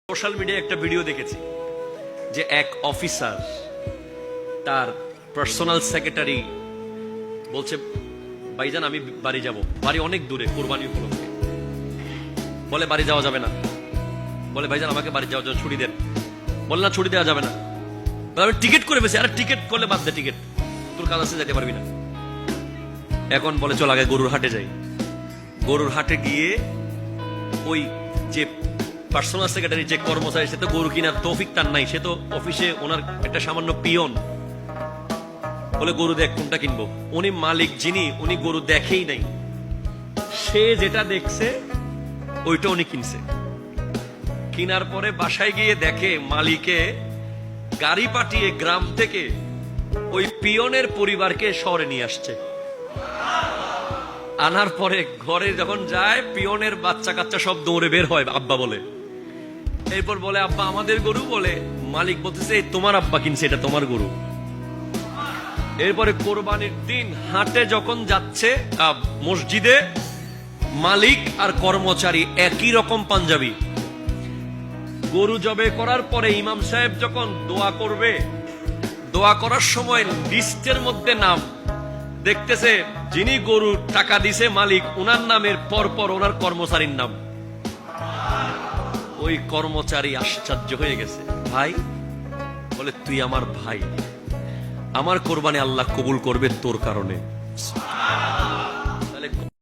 Social মিডিয়ায় একটা video দেখেছি যে এক অফিসার তার পার্সোনাল সেক্রেটারি বলছে, ভাইজান আমি বাড়ি যাব, বাড়ি অনেক দূরে, কোরবানি উপলক্ষে। বলে বাড়ি যাওয়া যাবে না। বলে ভাইজান আমাকে বাড়ি যাওয়ার জন্য ছুটি দেন। বলে না, ছুটি দেওয়া যাবে না। আমি টিকিট করে ফেছি। আরে টিকিট করলে বাদ দে, টিকিট তোর কাজ আছে, যেতে পারবি না। এখন বলে চল আগে গরুর হাটে যাই। গরুর হাটে গিয়ে ওই যে পার্সোনাল সেক্রেটারি যে কর্মচারী, সে তো গরু কিনার তৌফিক তার নাই, সে তো অফিসে ওনার একটা সামান্য পিয়ন। বলে গরু দেখ কোনটা কিনবো। উনি মালিক যিনি, উনি গরু দেখেই নাই, সে যেটা দেখছে ওইটা উনি কিনছে। কিনার পরে বাসায় গিয়ে দেখে মালিকে গাড়ি পাঠিয়ে গ্রাম থেকে ওই পিয়নের পরিবারকে শহরে নিয়ে আসছে। আনার পরে ঘরে যখন যায়, পিয়নের বাচ্চা কাচ্চা সব দৌড়ে বের হয় আব্বা বলে। এরপর বলে আব্বা আমাদের গরু। বলে মালিক বলতেছে তোমার আব্বা কিনছে, এটা তোমার গরু। এরপরে কোরবানির দিন হাটে যখন যাচ্ছে, মসজিদে মালিক আর কর্মচারী একই রকম পাঞ্জাবি। গরু জবে করার পরে ইমাম সাহেব যখন দোয়া করবে, দোয়া করার সময় লিস্টের মধ্যে নাম দেখতেছে, যিনি গরু টাকা দিছে মালিক, ওনার নামের পরপর ওনার কর্মচারীর নাম। ওই কর্মচারী আশ্চর্য হয়ে গেছে। ভাই? বলে তুই আমার ভাই, আমার কোরবানি আল্লাহ কবুল করবে তোর কারণে।